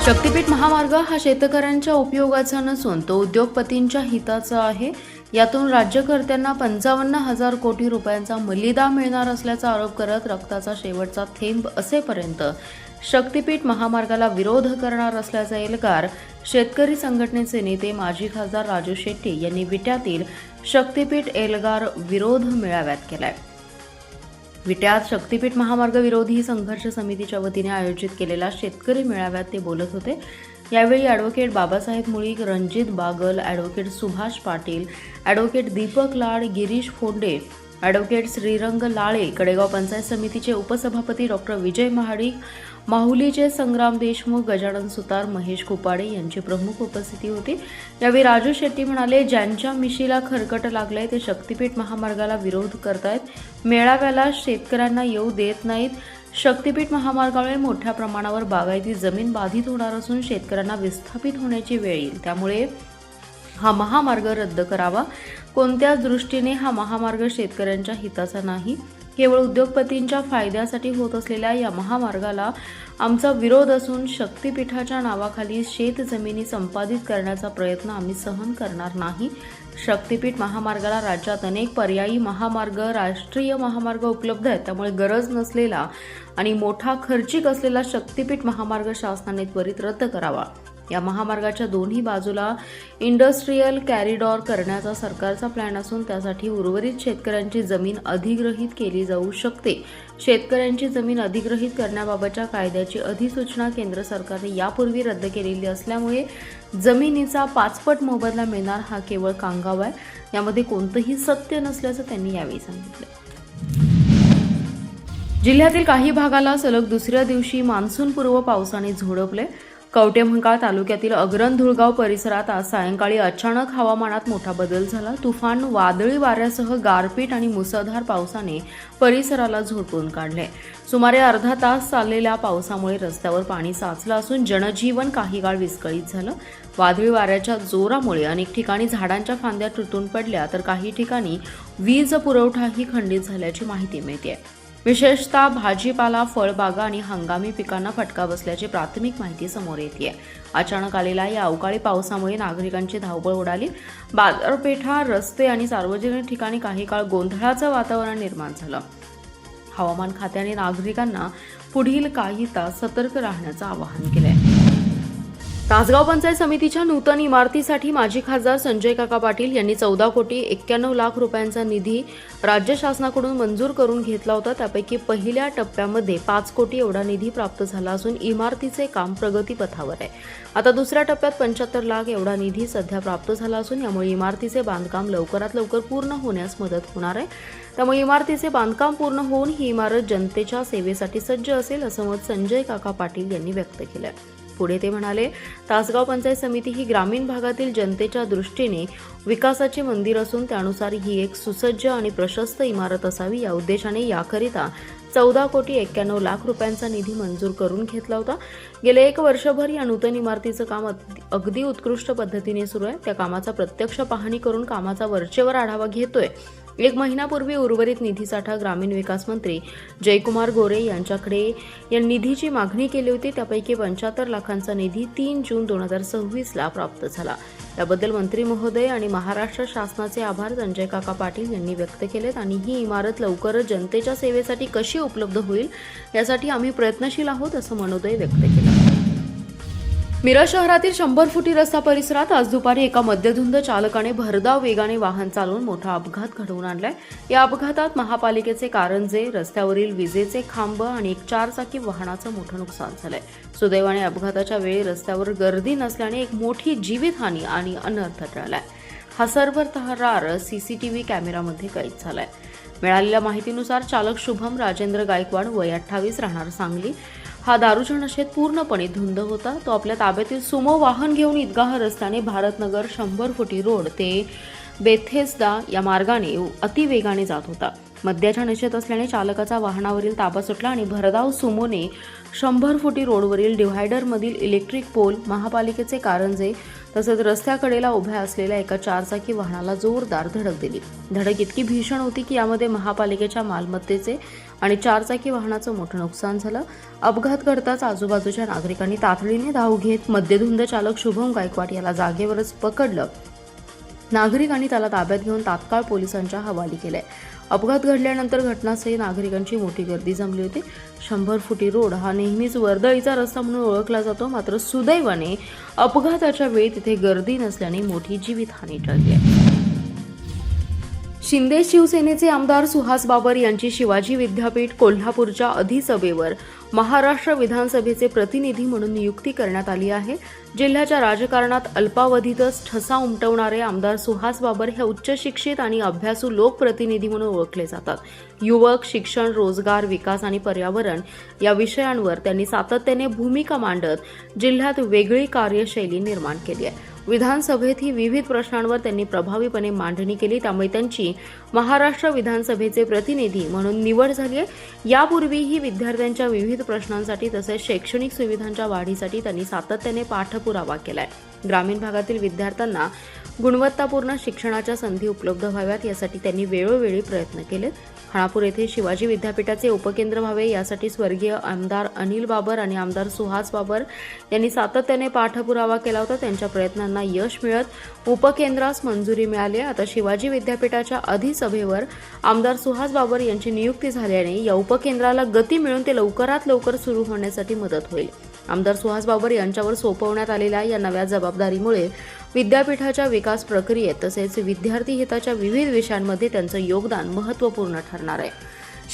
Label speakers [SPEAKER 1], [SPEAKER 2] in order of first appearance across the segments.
[SPEAKER 1] शक्तीपीठ महामार्ग हा शेतकऱ्यांच्या उपयोगाचा नसून तो उद्योगपतींच्या हिताचा आहे. यातून राज्यकर्त्यांना 55,000 कोटी रुपयांचा मलिदा मिळणार असल्याचा आरोप करत रक्ताचा शेवटचा थेंब असेपर्यंत शक्तीपीठ महामार्गाला विरोध करणार असल्याचा एल्गार शेतकरी संघटनेचे नेते माजी खासदार राजू शेट्टी यांनी विट्यातील शक्तीपीठ एल्गार विरोध मेळाव्यात केलाय. विट्यात शक्तीपीठ महामार्ग विरोधी संघर्ष समितीच्या वतीने आयोजित केलेल्या शेतकरी मेळाव्यात ते बोलत होते. यावेळी advocate Babasaheb Mulik, Ranjit Bagal, advocate Subhash Patil, advocate Deepak Lad, Girish Phonde, advocate Shrirang Lale, Kadegaon panchayat समितीचे उपसभापती डॉक्टर विजय महाडिक, माहुलीचे संग्राम देशमुख, गजानन सुतार, महेश कुपाडे यांची प्रमुख उपस्थिती होती. यावेळी राजू शेट्टी म्हणाले, ज्यांच्या मिशीला खरकट लागलंय ते शक्तीपीठ महामार्गाला विरोध करतायत. मेळाव्याला शेतकऱ्यांना येऊ देत नाहीत. शक्तीपीठ महामार्गामुळे मोठ्या प्रमाणावर बागायती जमीन बाधित होणार असून शेतकऱ्यांना विस्थापित होण्याची वेळ येईल. त्यामुळे हा महामार्ग रद्द करावा. कोणत्याच दृष्टीने हा महामार्ग शेतकऱ्यांच्या हिताचा नाही. केवळ उद्योगपतींच्या फायद्यासाठी होत असलेल्या या महामार्गाला आमचा विरोध असून शक्तीपीठाच्या नावाखाली शेतजमिनी संपादित करण्याचा प्रयत्न आम्ही सहन करणार नाही. शक्तीपीठ महामार्गाला राज्यात अनेक पर्यायी महामार्ग, राष्ट्रीय महामार्ग उपलब्ध आहेत. त्यामुळे गरज नसलेला आणि मोठा खर्चिक असलेला शक्तीपीठ महामार्ग शासनाने त्वरित रद्द करावा. या महामार्गाच्या दोन्ही बाजूला इंडस्ट्रीयल कॉरिडॉर करण्याचा सरकारचा प्लॅन असून त्यासाठी उर्वरित शेतकऱ्यांची जमीन अधिग्रहित केली जाऊ शकते. शेतकऱ्यांची जमीन अधिग्रहित करण्याबाबतच्या कायद्याची अधिसूचना केंद्र सरकारने यापूर्वी रद्द केलेली असल्यामुळे जमिनीचा 5 पट मोबदला मिळणार हा केवळ कांगावा आहे. यामध्ये कोणतंही सत्य नसल्याचं त्यांनी यावेळी सांगितलं. जिल्ह्यातील काही भागाला सलग दुसऱ्या दिवशी मान्सूनपूर्व पावसाने झोडपले. कवठेमहांकाळ तालुक्यातील अग्रन धुळगाव परिसरात आज सायंकाळी अचानक हवामानात मोठा बदल झाला. तुफान, वादळी वाऱ्यासह गारपीट आणि मुसळधार पावसाने परिसराला झोडपून काढले. सुमारे अर्धा तास चाललेल्या पावसामुळे रस्त्यावर पाणी साचलं असून जनजीवन काही काळ विस्कळीत झालं. वादळी वाऱ्याच्या जोरामुळे अनेक ठिकाणी झाडांच्या फांद्या तुटून पडल्या तर काही ठिकाणी वीज पुरवठाही खंडित झाल्याची माहिती मिळते. विशेषतः भाजीपाला, फळबागा आणि हंगामी पिकांना फटका बसल्याची प्राथमिक माहिती समोर येते. अचानक आलेल्या या अवकाळी पावसामुळे नागरिकांची धावपळ उडाली. बाजारपेठा, रस्ते आणि सार्वजनिक ठिकाणी काही काळ गोंधळाचं वातावरण निर्माण झालं. हवामान खात्याने नागरिकांना पुढील काही तास सतर्क राहण्याचं आवाहन केलंय. तासगाव पंचायत समितीच्या नूतन इमारतीसाठी माजी खासदार संजय काका पाटील यांनी 14 कोटी 91 लाख रुपयांचा निधी राज्य शासनाकडून मंजूर करून घेतला होता. त्यापैकी पहिल्या टप्प्यामध्ये 5 कोटी एवढा निधी प्राप्त झाला असून इमारतीचे काम प्रगतीपथावर आहे. आता दुसऱ्या टप्प्यात 75 लाख एवढा निधी सध्या प्राप्त झाला असून यामुळे इमारतीचे बांधकाम लवकरात लवकर पूर्ण होण्यास मदत होणार आहे. त्यामुळे इमारतीचे बांधकाम पूर्ण होऊन ही इमारत जनतेच्या सेवेसाठी सज्ज असेल असं मत संजय काका पाटील यांनी व्यक्त केलं. पुढे ते म्हणाले, तासगाव पंचायत समिती ही ग्रामीण भागातील जनतेच्या दृष्टीने विकासाचे मंदिर असून त्यानुसार ही एक सुसज्ज आणि प्रशस्त इमारत असावी. या उद्देशाने याकरिता 14 कोटी 91 लाख रुपयांचा निधी मंजूर करून घेतला होता. गेले 1 वर्षभर या नूतन इमारतीचं काम अगदी उत्कृष्ट पद्धतीने सुरू आहे. त्या कामाचा प्रत्यक्ष पाहणी करून कामाचा वरचेवर आढावा घेतोय. 1 महिन्यापूर्वी उर्वरित निधीसाठी ग्रामीण विकास मंत्री जयकुमार गोरे यांच्याकडे या निधीची मागणी केली होती. त्यापैकी 75 लाखांचा निधी 3 जून 2026 ला प्राप्त झाला. याबद्दल मंत्री महोदय आणि महाराष्ट्र शासनाचे आभार संजय काका पाटील यांनी व्यक्त केलेत आणि ही इमारत लवकरच जनतेच्या सेवेसाठी कशी उपलब्ध होईल यासाठी आम्ही प्रयत्नशील आहोत असं मनोदय व्यक्त केलं. मिरज शहरातील 100 फुटी रस्ता परिसरात आज दुपारी एका मद्यधुंद चालकाने भरधाव वेगाने वाहन चालवून मोठा अपघात घडवून आणलाय. या अपघातात महापालिकेचे कारंजे, रस्त्यावरील विजेचे खांब आणि एक 4-चाकी वाहनाचं मोठं नुकसान झालंय. सुदैवाने अपघाताच्या वेळी रस्त्यावर गर्दी नसल्याने एक मोठी जीवितहानी आणि अनर्थ टळलाय. हा सर्व तक्रार सीसीटीव्ही कॅमेरामध्ये कैद झालाय. मिळालेल्या माहितीनुसार चालक शुभम राजेंद्र गायकवाड, वय 28, राहणार सांगली, हा दारूच्या नशेत पूर्णपणे धुंद होता. तो आपल्या ताब्यातील सुमो वाहन घेऊन ईदगाह रस्त्याने भारतनगर 100 फुटी रोड ते बेथेस्दा या मार्गाने अतिवेगाने जात होता. मद्याच्या नशेत असल्याने चालकाचा वाहनावरील ताबा सुटला आणि भरधाव सुमोने 100 फुटी रोडवरील डिव्हायडरमधील इलेक्ट्रिक पोल, महापालिकेचे कारंजे तसेच रस्त्याकडेला उभ्या असलेल्या एका 4-चाकी वाहनाला जोरदार धडक दिली. धडक इतकी भीषण होती की यामध्ये महापालिकेच्या मालमत्तेचे आणि चारचाकी वाहनाचं मोठं नुकसान झालं. अपघात घडताच आजूबाजूच्या नागरिकांनी तातडीने धाव घेत मद्यधुंद चालक शुभम गायकवाड याला जागेवरच पकडलं. नागरिकांनी त्याला ताब्यात घेऊन तात्काळ पोलिसांच्या हवाली केले. अपघात घडल्यानंतर घटनास्थळी नागरिकांची मोठी गर्दी जमली होती. 100 फुटी रोड हा नेहमीच वर्दळीचा रस्ता म्हणून ओळखला जातो, मात्र सुदैवाने अपघाताच्या वेळी तिथे गर्दी नसल्याने मोठी जीवितहानी टळली आहे. शिंदे शिवसेनेचे आमदार सुहास बाबर यांची शिवाजी विद्यापीठ कोल्हापूरच्या अधिसभेवर महाराष्ट्र विधानसभेचे प्रतिनिधी म्हणून नियुक्ती करण्यात आली आहे. जिल्ह्याच्या राजकारणात अल्पावधीतच ठसा उमटवणारे आमदार सुहास बाबर हे उच्च शिक्षित आणि अभ्यासू लोकप्रतिनिधी म्हणून ओळखले जातात. युवक, शिक्षण, रोजगार, विकास आणि पर्यावरण या विषयांवर त्यांनी सातत्याने भूमिका मांडत जिल्ह्यात वेगळी कार्यशैली निर्माण केली आहे. विधानसभेतही विविध प्रश्नांवर त्यांनी प्रभावीपणे मांडणी केली, त्यामुळे त्यांची महाराष्ट्र विधानसभेचे प्रतिनिधी म्हणून निवड झाली आहे. यापूर्वीही विद्यार्थ्यांच्या विविध प्रश्नांसाठी तसेच शैक्षणिक सुविधांच्या वाढीसाठी त्यांनी सातत्याने पाठपुरावा केलाय. ग्रामीण भागातील विद्यार्थ्यांना गुणवत्तापूर्ण शिक्षणाच्या संधी उपलब्ध व्हाव्यात यासाठी त्यांनी वेळोवेळी प्रयत्न केलेत. खानापूर येथे शिवाजी विद्यापीठाचे उपकेंद्र व्हावे यासाठी स्वर्गीय आमदार अनिल बाबर आणि आमदार सुहास बाबर यांनी सातत्याने पाठपुरावा केला होता. त्यांच्या प्रयत्नांना यश मिळत उपकेंद्रास मंजुरी मिळाली. आता शिवाजी विद्यापीठाच्या अधिसभेवर आमदार सुहास बाबर यांची नियुक्ती झाल्याने या उपकेंद्राला गती मिळून ते लवकरात लवकर सुरू होण्यासाठी मदत होईल. आमदार सुहास बाबर यांच्यावर सोपवण्यात आलेल्या या नव्या जबाबदारीमुळे विद्यापीठाच्या विकास प्रक्रियेत तसेच विद्यार्थी हिताच्या विविध विषयांमध्ये त्यांचं योगदान महत्त्वपूर्ण ठरणार आहे.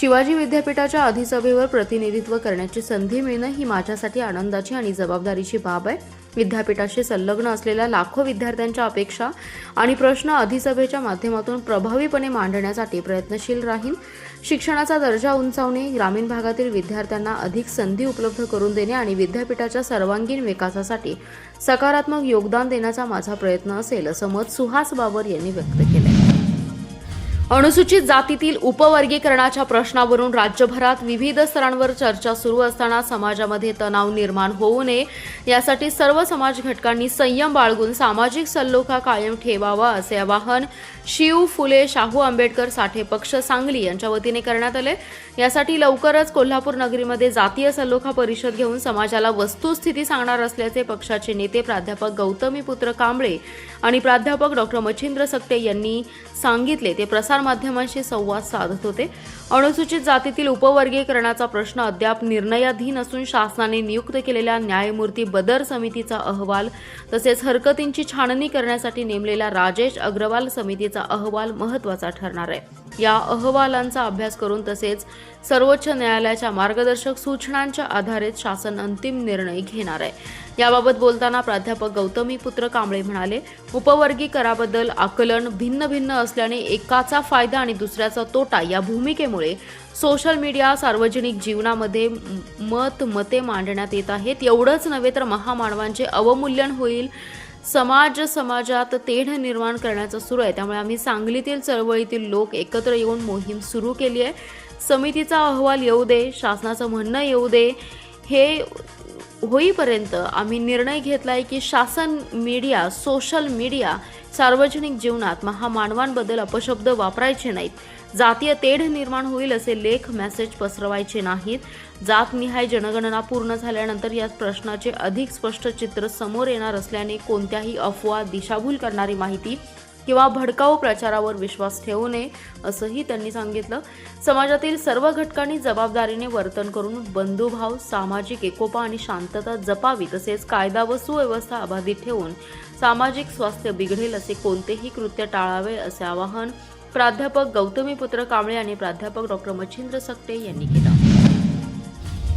[SPEAKER 1] शिवाजी विद्यापीठाच्या अधिसभेवर प्रतिनिधित्व करण्याची संधी मिळणं ही माझ्यासाठी आनंदाची आणि जबाबदारीची बाब आहे. विद्यापीठाशी संलग्न असलेल्या लाखो विद्यार्थ्यांच्या अपेक्षा आणि प्रश्न अधिसभेच्या माध्यमातून प्रभावीपणे मांडण्यासाठी प्रयत्नशील राहील. शिक्षणाचा दर्जा उंचावणे, ग्रामीण भागातील विद्यार्थ्यांना अधिक संधी उपलब्ध करून देणे आणि विद्यापीठाच्या सर्वांगीण विकासासाठी सकारात्मक योगदान देण्याचा माझा प्रयत्न असेल, असं मत सुहास बाबर यांनी व्यक्त केलं. अनुसूचित जातीतील उपवर्गीकरणाच्या प्रश्नावरून राज्यभरात विविध स्तरांवर चर्चा सुरू असताना समाजामध्ये तणाव निर्माण होऊ नये यासाठी सर्व समाज घटकांनी संयम बाळगून सामाजिक सलोखा कायम ठेवावा असे आवाहन शिव फुले शाहू आंबेडकर साठे पक्ष सांगली यांच्या वतीने करण्यात आले. यासाठी लवकरच कोल्हापूर नगरीमध्ये जातीय सलोखा परिषद घेऊन समाजाला वस्तुस्थिती सांगणार असल्याचे पक्षाचे नेते प्राध्यापक गौतमीपुत्र कांबळे आणि प्राध्यापक डॉक्टर मच्छिंद्र सकटे यांनी सांगितले. ते प्रसार माध्यमांशी संवाद साधत होते. अनुसूचित जातीतील उपवर्गीकरणाचा प्रश्न अद्याप निर्णयाधीन असून शासनाने नियुक्त केलेल्या न्यायमूर्ती बदर समितीचा अहवाल तसेच हरकतींची छाननी करण्यासाठी नेमलेल्या राजेश अग्रवाल समितीचा अहवाल महत्त्वाचा ठरणार आहे. या अहवालांचा अभ्यास करून तसेच सर्वोच्च न्यायालयाच्या मार्गदर्शक सूचनांच्या आधारे शासन अंतिम निर्णय घेणार आहे. याबाबत बोलताना प्राध्यापक गौतमीपुत्र कांबळे म्हणाले, उपवर्गीकराबद्दल आकलन भिन्न भिन्न असल्याने एकाचा फायदा आणि दुसऱ्याचा तोटा या भूमिकेमुळे सोशल मीडिया सार्वजनिक जीवनामध्ये मते मांडण्यात येत आहेत. एवढंच नव्हे तर महामानवांचे अवमूल्यन होईल. समाजात तेढ निर्माण करण्याचं सुरू आहे. त्यामुळे आम्ही सांगलीतील चळवळीतील लोक एकत्र येऊन मोहीम सुरू केली आहे. समितीचा अहवाल येऊ दे, शासनाचं म्हणणं येऊ दे, हे होईपर्यंत आम्ही निर्णय घेतलाय की शासन, मीडिया, सोशल मीडिया सार्वजनिक जीवनात महामानवांबद्दल अपशब्द वापरायचे नाहीत. जातीय तेढ निर्माण होईल असे लेख, मेसेज पसरवायचे नाहीत. जातनिहाय जनगणना पूर्ण झाल्यानंतर या प्रश्नाचे अधिक स्पष्ट चित्र समोर येणार असल्याने कोणत्याही अफवा, दिशाभूल करणारी माहिती किंवा भडकाऊ प्रचारावर विश्वास ठेवू नये असंही त्यांनी सांगितलं. समाजातील सर्व घटकांनी जबाबदारीने वर्तन करून बंधुभाव, सामाजिक एकोपा आणि शांतता जपावी तसेच कायदा व सुव्यवस्था अबाधित ठेवून सामाजिक स्वास्थ्य बिघडेल असे कोणतेही कृत्य टाळावे असे आवाहन प्राध्यापक गौतमीपुत्र कांबळे आणि प्राध्यापक डॉक्टर मच्छिंद्र सकटे यांनी केलं.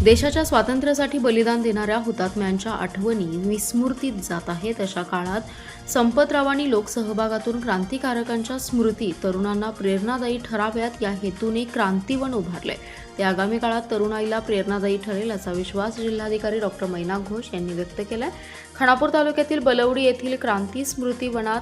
[SPEAKER 1] देशाच्या स्वातंत्र्यासाठी बलिदान देणाऱ्या हुतात्म्यांच्या आठवणी विस्मृतीत जात आहेत. अशा काळात संपतरावांनी लोकसहभागातून क्रांतिकारकांच्या स्मृती तरुणांना प्रेरणादायी ठराव्यात या हेतूने क्रांतीवन उभारले. ते आगामी काळात तरुणाईला प्रेरणादायी ठरेल असा विश्वास जिल्हाधिकारी डॉक्टर मैना घोष यांनी व्यक्त केलाय. खानापूर तालुक्यातील बलवडी येथील क्रांती स्मृती वनात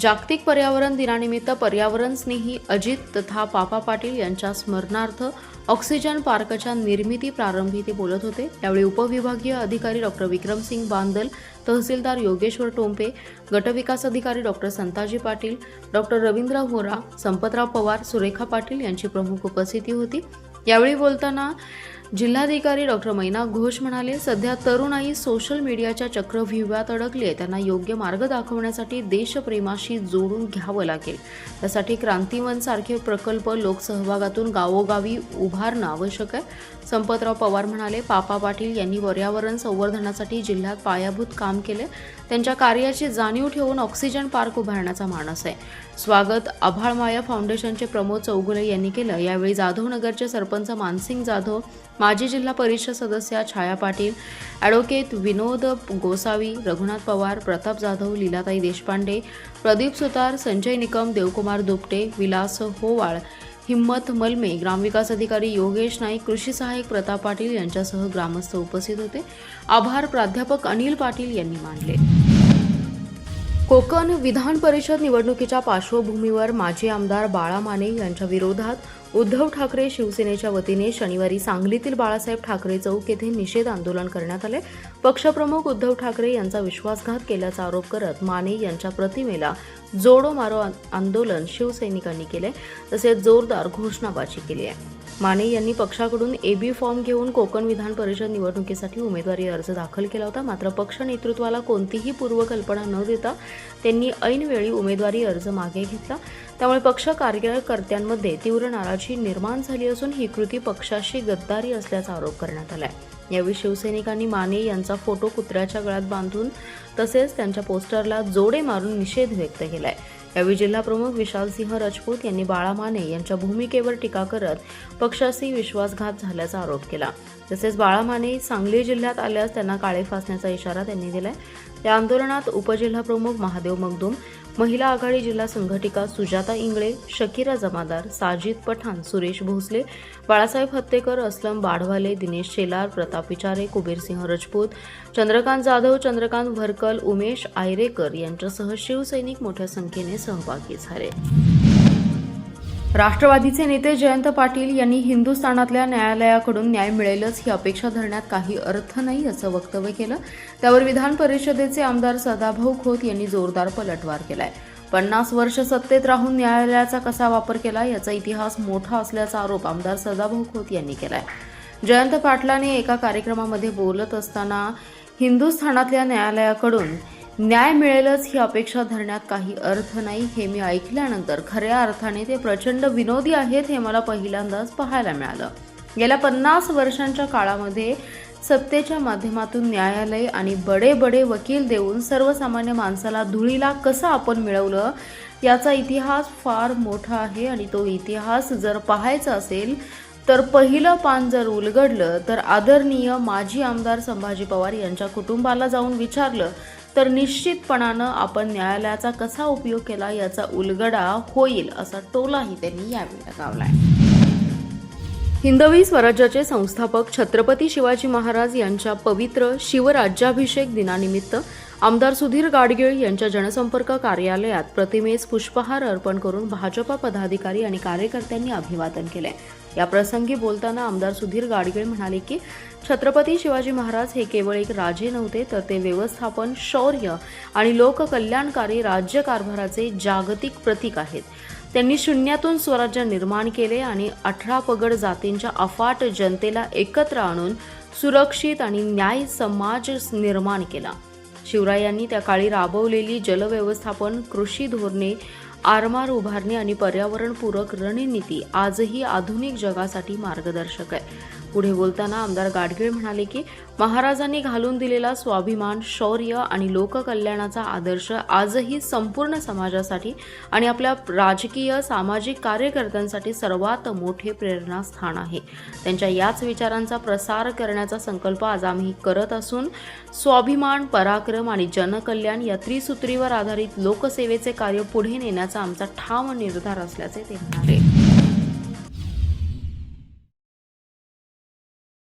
[SPEAKER 1] जागतिक पर्यावरण दिनानिमित्त पर्यावरण स्नेही अजित तथा पापा पाटील यांच्या स्मरणार्थ ऑक्सिजन पार्कच्या निर्मिती प्रारंभी ते बोलत होते. यावेळी उपविभागीय अधिकारी डॉक्टर विक्रमसिंग बांदल, तहसीलदार योगेश्वर टोंपे, गटविकास अधिकारी डॉक्टर संताजी पाटील, डॉक्टर रवींद्र होरा, संपतराव पवार, सुरेखा पाटील यांची प्रमुख उपस्थिती होती. यावेळी बोलताना जिल्हाधिकारी डॉक्टर मैना घोष म्हणाले, सध्या तरुणाई सोशल मीडियाच्या चक्रव्यूहात अडकली आहे. त्यांना योग्य मार्ग दाखवण्यासाठी देशप्रेमाशी जोडून घ्यावं लागेल. त्यासाठी क्रांतिवन सारखे प्रकल्प लोकसहभागातून गावोगावी उभारणं आवश्यक आहे. संपतराव पवार म्हणाले, पापा पाटील यांनी पर्यावरण संवर्धनासाठी जिल्ह्यात पायाभूत काम केले. त्यांच्या कार्याची जाणीव ठेवून ऑक्सिजन पार्क उभारण्याचा मानस आहे. स्वागत आभाळमाया फाउंडेशनचे प्रमोद चौगुले यांनी केलं. यावेळी जाधवनगरचे सरपंच मानसिंग जाधव, माजी जिल्हा परिषद सदस्या छाया पाटील, ॲडव्होकेट विनोद गोसावी, रघुनाथ पवार, प्रताप जाधव, लीलाताई देशपांडे, प्रदीप सुतार, संजय निकम, देवकुमार दुपटे, विलास होवाळ, हिम्मत मलमे, ग्रामविकास अधिकारी योगेश नाईक, कृषी सहाय्यक प्रताप पाटील यांच्यासह ग्रामस्थ उपस्थित होते. आभार प्राध्यापक अनिल पाटील यांनी मानले. कोकण विधान परिषद निवडणुकीच्या पार्श्वभूमीवर माजी आमदार बाळा माने यांच्या विरोधात उद्धव ठाकरे शिवसेनेच्या वतीने शनिवारी सांगलीतील बाळासाहेब ठाकरे चौक येथे निषेध आंदोलन करण्यात आले. पक्षप्रमुख उद्धव ठाकरे यांचा विश्वासघात केल्याचा आरोप करत माने यांच्या प्रतिमेला जोडो मारो आंदोलन शिवसैनिकांनी केले. तसेच जोरदार घोषणाबाजी केली आहे. माने यांनी पक्षाकडून एबी फॉर्म घेऊन कोकण विधान परिषद निवडणुकीसाठी उमेदवारी अर्ज दाखल केला होता. मात्र पक्ष नेतृत्वाला कोणतीही पूर्वकल्पना न देता त्यांनी ऐनवेळी उमेदवारी अर्ज मागे घेतला. त्यामुळे पक्ष कार्यकर्त्यांमध्ये तीव्र नाराजी निर्माण झाली असून ही कृती पक्षाशी गद्दारी असल्याचा आरोप करण्यात आला आहे. यावेळी शिवसैनिकांनी माने यांचा फोटो कुत्र्याच्या गळ्यात बांधून तसेच त्यांच्या पोस्टरला जोडे मारून निषेध व्यक्त केलाय. यावेळी जिल्हाप्रमुख विशालसिंह राजपूत यांनी बाळा माने यांच्या भूमिकेवर टीका करत पक्षाशी विश्वासघात झाल्याचा आरोप केला. तसेच बाळा माने सांगली जिल्ह्यात आल्यास त्यांना काळे फासण्याचा इशारा त्यांनी दिलाय. या आंदोलनात उपजिल्हाप्रमुख महादेव मगदूम, महिला आघाडी जिल्हा संघटिका सुजाता इंगळे, शकीरा जमादार, साजिद पठाण, सुरेश भोसले, बाळासाहेब हत्तेकर, असलम बाढवाले, दिनेश शेलार, प्रताप विचारे, कुबेरसिंह राजपूत, चंद्रकांत जाधव, चंद्रकांत भरकल, उमेश आयरेकर यांच्यासह शिवसैनिक मोठ्या संख्येने सहभागी झाले. राष्ट्रवादीचे नेते जयंत पाटील यांनी हिंदुस्थानातल्या न्यायालयाकडून न्याय मिळेलच ही अपेक्षा धरण्यात काही अर्थ नाही असं वक्तव्य केलं. त्यावर विधान परिषदेचे आमदार सदाभाऊ खोत यांनी जोरदार पलटवार केलाय. 50 वर्ष सत्तेत राहून न्यायालयाचा कसा वापर केला याचा इतिहास मोठा असल्याचा आरोप आमदार सदाभाऊ खोत यांनी केलाय. जयंत पाटलांनी एका कार्यक्रमामध्ये बोलत असताना हिंदुस्थानातल्या न्यायालयाकडून न्याय मिळेलच ही अपेक्षा धरण्यात काही अर्थ नाही. हे मी ऐकल्यानंतर खऱ्या अर्थाने ते प्रचंड विनोदी आहेत हे मला पहिल्यांदाच पाहायला मिळालं. गेल्या 50 वर्षांच्या काळामध्ये सत्तेच्या माध्यमातून न्यायालय आणि बडे वकील देऊन सर्वसामान्य माणसाला धुळीला कसं आपण मिळवलं याचा इतिहास फार मोठा आहे. आणि तो इतिहास जर पाहायचा असेल तर पहिलं पान जर उलगडलं तर आदरणीय माजी आमदार संभाजी पवार यांच्या कुटुंबाला जाऊन विचारलं तर निश्चितपणानं आपण न्यायालयाचा कसा उपयोग केला याचा उलगडा होईल असा टोलाही त्यांनी यावेळी लगावलाय. हिंदवी स्वराज्याचे संस्थापक छत्रपती शिवाजी महाराज यांच्या पवित्र शिवराज्याभिषेक दिनानिमित्त आमदार सुधीर गाडगीळ यांच्या जनसंपर्क कार्यालयात प्रतिमेस पुष्पहार अर्पण करून भाजपा पदाधिकारी आणि कार्यकर्त्यांनी अभिवादन केले. या प्रसंगी बोलताना आमदार सुधीर गाडगीळ म्हणाले की छत्रपती शिवाजी महाराज हे केवळ एक राजे नव्हते तर ते व्यवस्थापन, शौर्य आणि लोककल्याणकारी राज्यकारभाराचे जागतिक प्रतीक आहेत. त्यांनी शून्यातून स्वराज्य निर्माण केले आणि 18 पगड जातींच्या अफाट जनतेला एकत्र आणून सुरक्षित आणि न्याय समाज निर्माण केला. शिवरायांनी त्या काळी राबवलेली जलव्यवस्थापन, कृषी धोरणे, आरमार उभारणी आणि पर्यावरणपूरक रणनीती आजही आधुनिक जगासाठी मार्गदर्शक आहे. पुढे बोलताना आमदार गाडगीळ म्हणाले की महाराजांनी घालून दिलेला स्वाभिमान, शौर्य आणि लोककल्याणाचा आदर्श आजही संपूर्ण समाजासाठी आणि आपल्या राजकीय सामाजिक कार्यकर्त्यांसाठी सर्वात मोठे प्रेरणास्थान आहे. त्यांच्या याच विचारांचा प्रसार करण्याचा संकल्प आज आम्ही करत असून स्वाभिमान, पराक्रम आणि जनकल्याण या त्रिसूत्रीवर आधारित लोकसेवेचे कार्य पुढे नेण्याचा आमचा ठाम निर्धार असल्याचे ते म्हणाले.